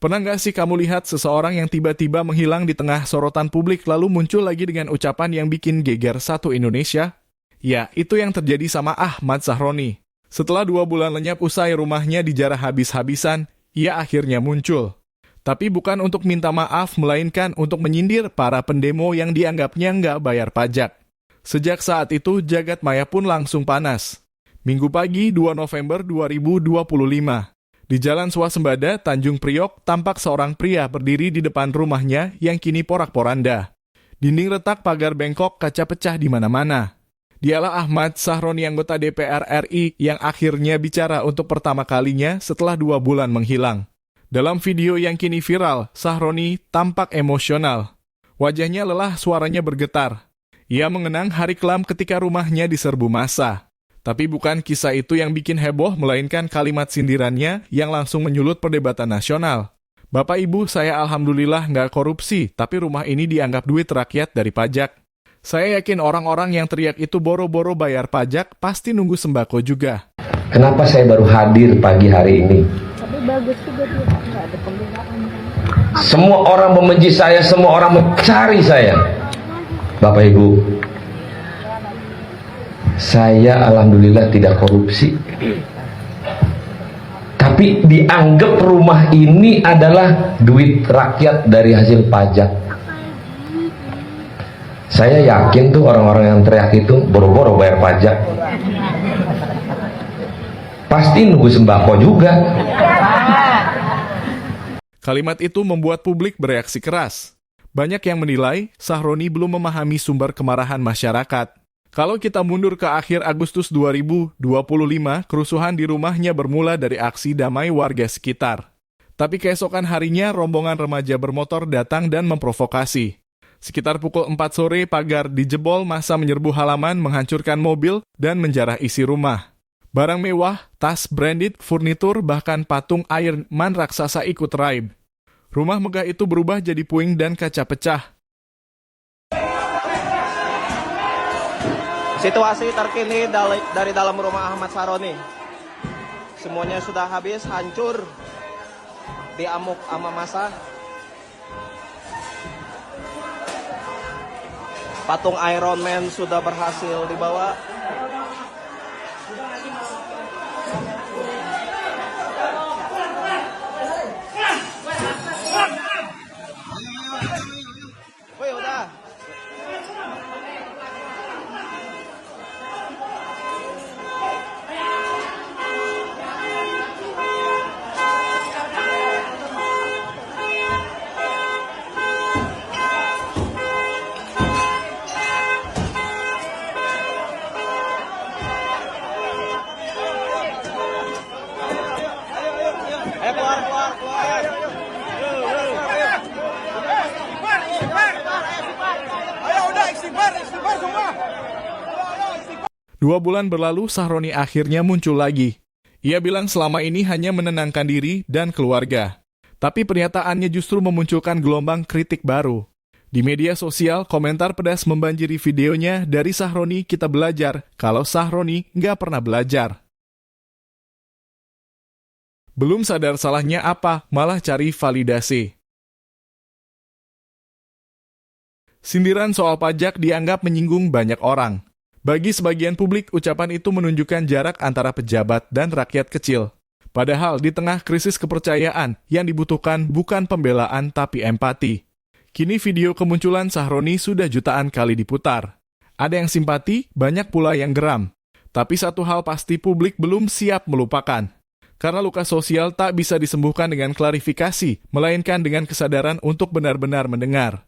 Pernah nggak sih kamu lihat seseorang yang tiba-tiba menghilang di tengah sorotan publik lalu muncul lagi dengan ucapan yang bikin geger satu Indonesia? Ya, itu yang terjadi sama Ahmad Sahroni. Setelah 2 bulan lenyap usai rumahnya dijarah habis-habisan, ia akhirnya muncul. Tapi bukan untuk minta maaf, melainkan untuk menyindir para pendemo yang dianggapnya nggak bayar pajak. Sejak saat itu, jagat maya pun langsung panas. Minggu pagi 2 November 2025. Di Jalan Swasembada, Tanjung Priok, tampak seorang pria berdiri di depan rumahnya yang kini porak-poranda. Dinding retak, pagar bengkok, kaca pecah di mana-mana. Dialah Ahmad Sahroni, anggota DPR RI yang akhirnya bicara untuk pertama kalinya setelah 2 bulan menghilang. Dalam video yang kini viral, Sahroni tampak emosional. Wajahnya lelah, suaranya bergetar. Ia mengenang hari kelam ketika rumahnya diserbu massa. Tapi bukan kisah itu yang bikin heboh, melainkan kalimat sindirannya yang langsung menyulut perdebatan nasional. Bapak Ibu, saya alhamdulillah nggak korupsi, tapi rumah ini dianggap duit rakyat dari pajak. Saya yakin orang-orang yang teriak itu boro-boro bayar pajak pasti nunggu sembako juga. Kenapa saya baru hadir pagi hari ini? Tapi bagus juga dia, nggak ada pembelaan. Semua orang membenci saya, semua orang mencari saya. Bapak Ibu, saya alhamdulillah tidak korupsi. Tapi dianggap rumah ini adalah duit rakyat dari hasil pajak. Saya yakin tuh orang-orang yang teriak itu boro-boro bayar pajak. Pasti nunggu sembako juga. Kalimat itu membuat publik bereaksi keras. Banyak yang menilai Sahroni belum memahami sumber kemarahan masyarakat. Kalau kita mundur ke akhir Agustus 2025, kerusuhan di rumahnya bermula dari aksi damai warga sekitar. Tapi keesokan harinya, rombongan remaja bermotor datang dan memprovokasi. Sekitar pukul 4 sore, pagar dijebol, massa menyerbu halaman, menghancurkan mobil, dan menjarah isi rumah. Barang mewah, tas branded, furnitur, bahkan patung Iron Man raksasa ikut raib. Rumah megah itu berubah jadi puing dan kaca pecah. Situasi terkini dari dalam rumah Ahmad Sahroni. Semuanya sudah habis, hancur, diamuk sama massa. Patung Iron Man sudah berhasil dibawa. Woi, udah. Ayo keluar. Ayo udah istighfar semua. 2 bulan berlalu, Sahroni akhirnya muncul lagi. Ia bilang selama ini hanya menenangkan diri dan keluarga. Tapi pernyataannya justru memunculkan gelombang kritik baru. Di media sosial, komentar pedas membanjiri videonya. Dari Sahroni kita belajar kalau Sahroni nggak pernah belajar. Belum sadar salahnya apa, malah cari validasi. Sindiran soal pajak dianggap menyinggung banyak orang. Bagi sebagian publik, ucapan itu menunjukkan jarak antara pejabat dan rakyat kecil. Padahal di tengah krisis kepercayaan, yang dibutuhkan bukan pembelaan tapi empati. Kini video kemunculan Sahroni sudah jutaan kali diputar. Ada yang simpati, banyak pula yang geram. Tapi satu hal pasti, publik belum siap melupakan. Karena luka sosial tak bisa disembuhkan dengan klarifikasi, melainkan dengan kesadaran untuk benar-benar mendengar.